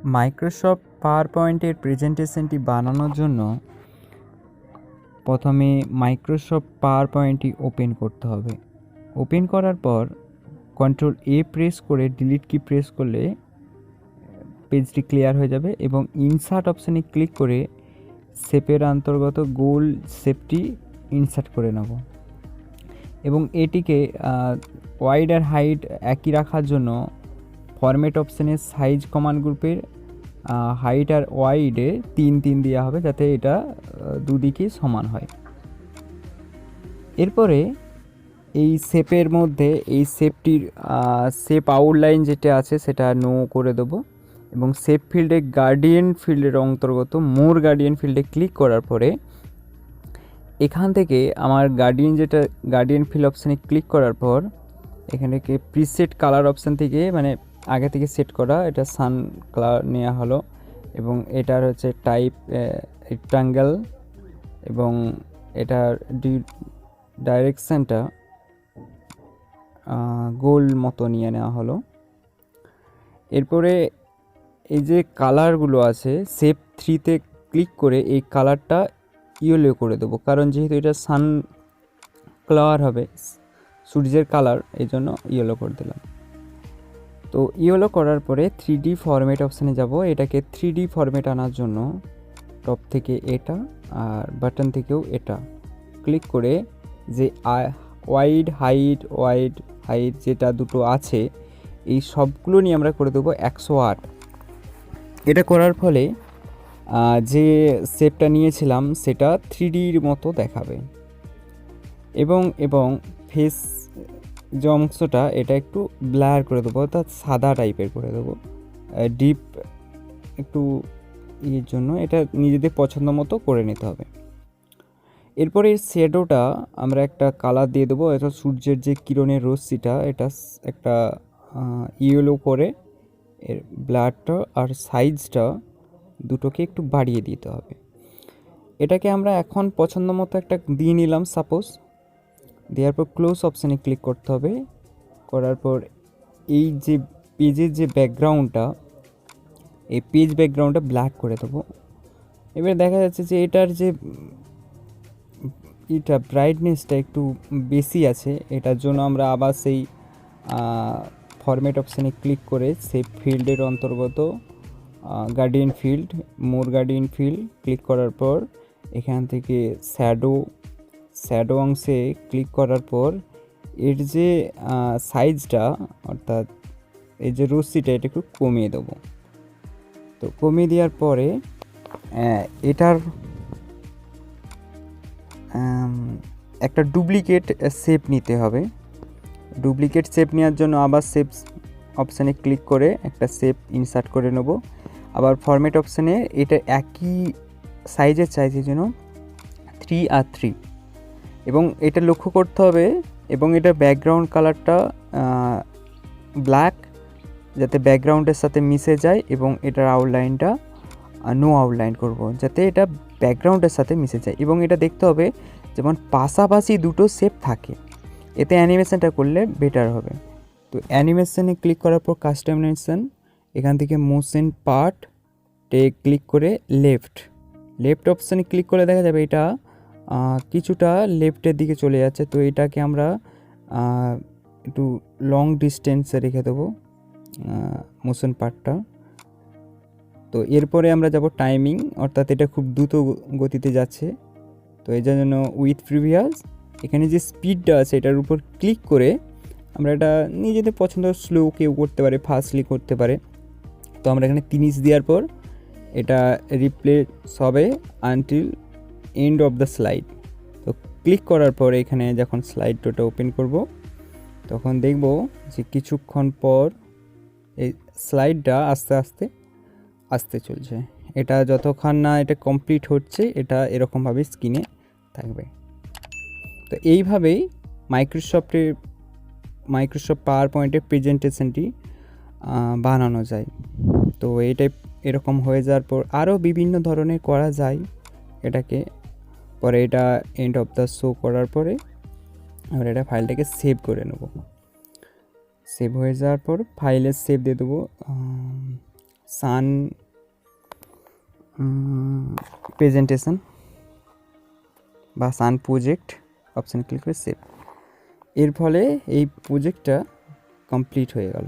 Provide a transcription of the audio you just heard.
Microsoft পাওয়ার পয়েন্টের প্রেজেন্টেশনটি বানানোর জন্য প্রথমে মাইক্রোসফট পাওয়ার পয়েন্টটি ওপেন করতে হবে। ওপেন করার পর কন্ট্রোল এ প্রেস করে ডিলিট কি প্রেস করলে পেজটি ক্লিয়ার হয়ে যাবে এবং ইনসার্ট অপশানে ক্লিক করে শেপের অন্তর্গত গোল শেপটি ইনসার্ট করে নেব এবং এটিকে ওয়াইড আর হাইট একই রাখার জন্য ফরম্যাট অপশানে সাইজ কমান্ড গ্রুপের হাইট আর ওয়াইডে 3 দেওয়া হবে যাতে এটা দুদিকেই সমান হয়। এরপরে এই শেপের মধ্যে এই শেপটির শেপ আউটলাইন যেটা আছে সেটা নো করে দেবো এবং শেপ ফিল্ডে গার্ডিয়ান ফিল্ডের অন্তর্গত মোর গার্ডিয়ান ফিল্ডে ক্লিক করার পরে এখান থেকে আমার গার্ডিয়ান ফিল্ড অপশানে ক্লিক করার পর এখান থেকে প্রিসেট কালার অপশান থেকে মানে আগে থেকে সেট করা এটা সান কালার নেওয়া হলো এবং এটার হচ্ছে টাইপ রেক্টাঙ্গেল এবং এটার ডাইরেকশানটা গোল মতো নিয়ে নেওয়া হলো। এরপরে এই যে কালারগুলো আছে শেপ 3তে ক্লিক করে এই কালারটা ইয়েলো করে দেবো, কারণ যেহেতু এটা সান কালার হবে সূর্যের কালার, এই জন্য ইয়েলো করে দিলাম। তো ইয়েলো করার পরে 3D ফরম্যাট অপশানে যাব। এটাকে 3D ফরম্যাট আনার জন্য টপ থেকে এটা আর বাটন থেকেও এটা ক্লিক করে যে ওয়াইড হাইট যেটা দুটো আছে এই সবগুলো নিয়ে আমরা করে দেবো 108। এটা করার ফলে যে শেপটা নিয়েছিলাম সেটা 3Dর মতো দেখাবে এবং ফেস যে অংশটা এটা একটু ব্লার করে দেবো, অর্থাৎ সাদা টাইপের করে দেবো ডিপ একটু ইয়ের জন্য। এটা নিজেদের পছন্দ মতো করে নিতে হবে। এরপরে শ্যাডোটা আমরা একটা কালার দিয়ে দেবো, এটা সূর্যের যে কিরণের রশ্মিটা এটা একটা ইয়েলো করে এর ব্লারটা আর সাইজটা দুটোকে একটু বাড়িয়ে দিতে হবে। এটাকে আমরা এখন পছন্দ মতো একটা দিয়ে নিলাম সাপোজ। দেওয়ার পর ক্লোজ অপশানে ক্লিক করতে হবে। করার পর এই যে পেজের যে ব্যাকগ্রাউন্ডটা এই পেজ ব্যাকগ্রাউন্ডটা ব্ল্যাক করে দেবো। এবার দেখা যাচ্ছে যে এটার যে এটা ব্রাইটনেসটা একটু বেশি আছে, এটার জন্য আমরা আবার সেই ফরম্যাট অপশানে ক্লিক করে সেই ফিল্ডের অন্তর্গত গার্ডিয়ান ফিল্ড মোর গার্ডিয়ান ফিল্ড ক্লিক করার পর এখান থেকে শ্যাডো অংশে ক্লিক করার পর এর যে সাইজটা অর্থাৎ এই যে রশ্মিটা এটা একটু কমিয়ে দেবো। তো কমিয়ে দেওয়ার পরে এটার একটা ডুপ্লিকেট শেপ নিতে হবে। ডুপ্লিকেট শেপ নেওয়ার জন্য আবার শেপ অপশানে ক্লিক করে একটা শেপ ইনসার্ট করে নেব। আবার ফরম্যাট অপশানে এটা একই সাইজের চাইছে জন্য 3 এবং এটা লক্ষ্য করতে হবে এবং এটা ব্যাকগ্রাউন্ড কালারটা ব্ল্যাক যাতে ব্যাকগ্রাউন্ডের সাথে মিশে যায় এবং এটার আউটলাইনটা নো আউটলাইন করব যাতে এটা ব্যাকগ্রাউন্ডের সাথে মিশে যায় এবং এটা দেখতে হবে যেমন পাশাপাশি দুটো শেপ থাকে, এতে অ্যানিমেশনটা করলে বেটার হবে। তো অ্যানিমেশনে ক্লিক করার পর কাস্টম অ্যানিমেশন এখান থেকে মোশন পার্টে ক্লিক করে লেফট অপশানে ক্লিক করে দেখা যাবে এটা কিছুটা লেফটের দিকে চলে যাচ্ছে। তো এটাকে আমরা একটু লং ডিস্টেন্সে রেখে দেবো মোশন পার্টটা। তো এরপরে আমরা যাব টাইমিং, অর্থাৎ এটা খুব দ্রুত গতিতে যাচ্ছে। তো এই জন্য উইথ প্রিভিয়াস এখানে যে স্পিডটা আছে এটার উপর ক্লিক করে আমরা এটা নিজেদের পছন্দ স্লো কেউ করতে পারে, ফাস্টলি করতে পারে। তো আমরা এখানে 30 দেওয়ার পর এটা রিপ্লেস হবে until end of the slide. তো ক্লিক করার পর এখানে যখন স্লাইডটা ওপেন করব তখন দেখব যে কিছুক্ষণ পর এই স্লাইডটা আস্তে আস্তে চলছে। এটা যতক্ষণ না এটা কমপ্লিট হচ্ছে এটা এরকমভাবে স্ক্রিনে থাকবে। তো এইভাবেই মাইক্রোসফট পাওয়ার পয়েন্টের প্রেজেন্টেশনটি বানানো যায়। তো এইটাই এরকম হয়ে যাওয়ার পর আরও বিভিন্ন ধরনের করা যায় এটাকে। পরে এটা এন্ড অফ দ্য শো করার পরে আমরা এটা ফাইলটাকে সেভ করে নেব। সেভ হয়ে যাওয়ার পর ফাইলের সেভ দিয়ে দেবো সান প্রেজেন্টেশন বা সান প্রজেক্ট অপশানে ক্লিক করে সেভ। এর ফলে এই প্রজেক্টটা কমপ্লিট হয়ে গেল।